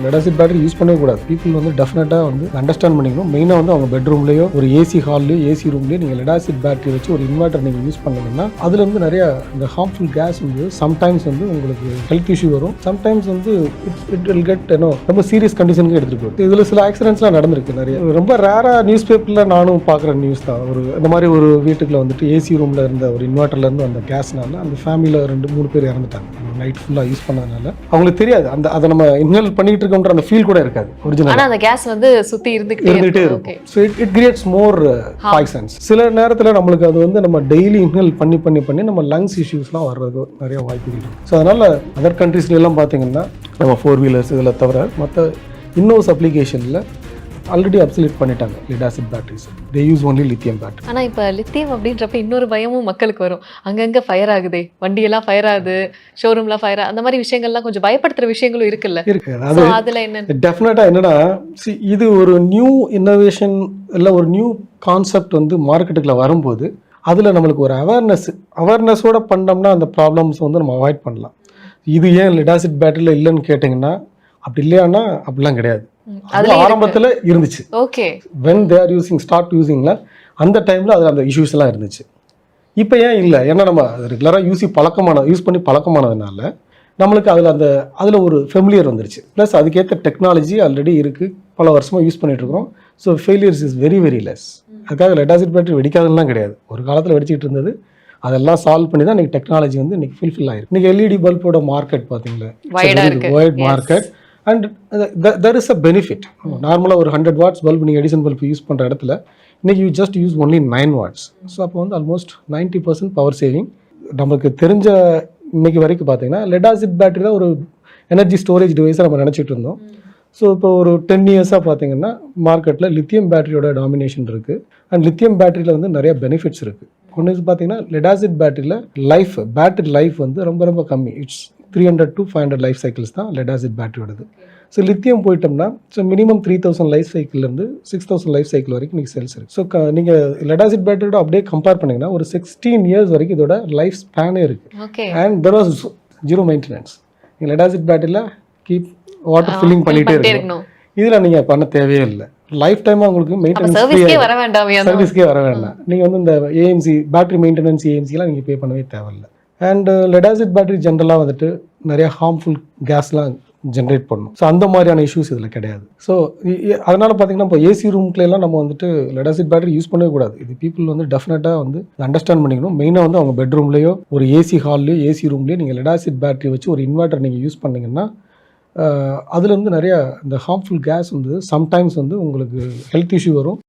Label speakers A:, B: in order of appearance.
A: Lead acid battery use பண்ணவே கூடாது. People வந்து டெஃபினட்டாக வந்து அண்டர்ஸ்டாண்ட் பண்ணிக்கணும். மெயினாக வந்து அவங்க பெட்ரூம்லேயோ ஒரு ஏசி ஹால்லையோ ஏசி ரூம்லேயோ நீங்கள் லெட் ஆசிட் பேட்டரி வச்சு ஒரு இன்வெர்ட்டர் நீங்கள் யூஸ் பண்ணீங்கன்னா அதுல வந்து நிறைய இந்த ஹார்ம்ஃபுல் கேஸ் வந்து சம்டைம்ஸ் வந்து உங்களுக்கு ஹெல்த் இஷ்யூ வரும். சம்டைம்ஸ் வந்து இட் வில் கெட் ரொம்ப சீரியஸ் கண்டிஷனுக்கு எடுத்துகிட்டு போகும். இதில் சில ஆக்சிடென்ட்ஸ்லாம் நடந்திருக்கு நிறைய. ரொம்ப ரேராக நியூஸ் பேப்பரில் நானும் பார்க்குற நியூஸ் தான். ஒரு இந்த மாதிரி ஒரு வீட்டுக்குள்ள வந்துட்டு ஏசி ரூமில் இருந்த ஒரு இன்வெர்ட்டர்லேருந்து அந்த கேஸ்னால அந்த ஃபேமிலியில் 2-3 பேர் இறந்துட்டாங்க. நைட் ஃபுல்லாக யூஸ் பண்ணதுனால அவங்களுக்கு தெரியாது. அதை நம்ம இன்ஹேல் பண்ணிட்டு இருக்கோன்ற அந்த ஃபீல் கூட இருக்காது. ஒரிஜினல் அந்த கேஸ் வந்து சுற்றி இருந்துகிட்டே இருக்கும். So it creates more Poisson's. சில நேரத்தில் நம்மளுக்கு அது வந்து நம்ம டெய்லி இன்ஹேல் பண்ணி நம்ம லங்ஸ் இஷ்யூஸ்லாம் வர்றது நிறைய வாய்ப்புகள் இருக்குது. ஸோ அதனால் அதர் கண்ட்ரீஸ்லாம் பார்த்தீங்கன்னா நம்ம 4 வீலர்ஸ் இதில் தவிர மற்ற இன்னோஸ் அப்ளிகேஷனில் ஆல்ரெடி அப்சல்யூட் பண்ணிட்டாங்க lead acid batteries. They use only lithium battery. ஆனால் இப்போ லித்தியம் அப்படின்றப்ப இன்னொரு பயமும் மக்களுக்கு வரும். அங்கங்கே ஃபயர் ஆகுது, வண்டியெல்லாம் ஃபயர் ஆகுது, ஷோரூம்லாம் ஃபயர், அந்த மாதிரி விஷயங்கள்லாம் கொஞ்சம் பயப்படுத்துகிற விஷயங்களும் இருக்குல்ல இருக்கு. அது அதில் என்ன டெஃபினட்டாக என்னன்னா, இது ஒரு நியூ இன்னோவேஷன் இல்லை ஒரு நியூ கான்செப்ட் வந்து மார்க்கெட்டுக்குள்ள வரும்போது அதில் நம்மளுக்கு ஒரு அவேர்னஸோட பண்ணோம்னா அந்த ப்ராப்ளம்ஸ் வந்து நம்ம அவாய்ட் பண்ணலாம். இது ஏன் லெட் ஆசிட் பேட்டரியில் இல்லைன்னு கேட்டிங்கன்னா, அப்படி இல்லையானா அப்படிலாம் கிடையாது. அது ஆரம்பத்தில் இருந்துச்சு. Okay, when they are start யூசிங்ல அந்த டைமில் அதில் அந்த இஷ்யூஸ் எல்லாம் இருந்துச்சு. இப்போ ஏன் இல்லை? ஏன்னா நம்ம ரெகுலராக யூஸ் பண்ணி பழக்கமானதுனால நம்மளுக்கு அதில் ஒரு ஃபெமிலியர் வந்துருச்சு. ப்ளஸ் அதுக்கேற்ற டெக்னாலஜி ஆல்ரெடி இருக்குது, பல வருஷமாக யூஸ் பண்ணிட்டு இருக்கோம். So failures is very very less. அதுக்காக லெட் ஆசிட் பேட்டரி வெடிக்காதுலாம் கிடையாது. ஒரு காலத்தில் வெடிச்சிட்டு இருந்தது, அதெல்லாம் சால்வ் பண்ணி தான் இன்றைக்கி டெக்னாலஜி வந்து இன்றைக்கி ஃபுல்ஃபில் ஆகிருக்கு. இன்றைக்கி எல்இடி பல்போட மார்க்கெட் பார்த்தீங்களா, wide market. And there is a benefit. நார்மலாக ஒரு 100 வாட்ஸ் பல்ப் நீங்கள் எடிசன் பல்ப் யூஸ் பண்ணுற இடத்துல இன்றைக்கி you just use only 9 watts. So அப்போ வந்து ஆல்மோஸ்ட் 90% பவர் சேவிங். நமக்கு தெரிஞ்ச இன்னைக்கு வரைக்கும் பார்த்தீங்கன்னா லெட் ஆசிட் பேட்டரி தான் ஒரு எனர்ஜி ஸ்டோரேஜ் டிவைஸை நம்ம நினச்சிட்டு இருந்தோம். ஸோ இப்போ ஒரு 10 இயர்ஸாக பார்த்தீங்கன்னா மார்க்கெட்டில் லித்தியம் பேட்டரியோட டாமினேஷன் இருக்குது. அண்ட் லித்தியம் பேட்டரியில் வந்து நிறைய பெனிஃபிட்ஸ் இருக்குது. ஒன்று பார்த்தீங்கன்னா லெட் ஆசிட் பேட்டரியில் பேட்டரி லைஃப் வந்து ரொம்ப ரொம்ப கம்மி. இட்ஸ் 300 to 500 லைஃப் சைக்கிள்ஸ் தான் லெட் ஆசிட் பேட்டரியோடது. ஸோ லித்தியம் போயிட்டோம்னா மினிமம் 3000 லைஃப் சைக்கிள்லேருந்து 6000 லைஃப் சைக்கிள் வரைக்கும் நீங்கள் செல்ஸ் இருக்குது. ஸோ நீங்கள் லெட் ஆசிட் பேட்டரியோட அப்படியே கம்பேர் பண்ணிங்கன்னா ஒரு 16 இயர்ஸ் வரைக்கும் இதோட லைஃப் ஸ்பேனே இருக்குது. And there was 0 maintenance. நீங்கள் லெட் ஆசிட் பேட்டரியில் கீப் வாட்டர் ஃபில்லிங் பண்ணிகிட்டே இருக்கணும். இதில் நீங்கள் பண்ண தேவையே இல்லை. லைஃப் டைமாக உங்களுக்கு மெயின்டெனன்ஸ் சர்வீஸ்க்கே வர வேண்டாம். நீங்கள் வந்து இந்த ஏஎம்சி பேட்டரி மெயின்டெனன்ஸ் ஏஎம்சிலாம் நீங்கள் பே பண்ணவே தேவையில்லை. அண்ட் லெட் ஆசிட் பேட்டரி ஜென்ரலாக வந்துட்டு நிறைய ஹார்ம்ஃபுல் கேஸ்லாம் ஜென்ரேட் பண்ணும். ஸோ அந்த மாதிரியான இஷ்யூஸ் இதில் கிடையாது. ஸோ அதனால் பார்த்தீங்கன்னா இப்போ ஏசி ரூம்க்குலாம் நம்ம வந்துட்டு லெட் ஆசிட் பேட்டரி யூஸ் பண்ணவே கூடாது. இது பீப்புள் வந்து டெஃபினட்டாக வந்து அண்டர்ஸ்டாண்ட் பண்ணிக்கணும். மெயினாக வந்து அவங்க பெட்ரூம்லேயோ ஒரு ஏசி ஹால்லையோ ஏசி ரூம்லேயோ நீங்கள் லெட் ஆசிட் பேட்டரி வச்சு ஒரு இன்வெர்ட்டர் நீங்கள் யூஸ் பண்ணிங்கன்னா அதில் வந்து நிறைய இந்த ஹார்ம்ஃபுல் கேஸ் வந்து சம்டைம்ஸ் வந்து உங்களுக்கு ஹெல்த் இஷ்யூ வரும்.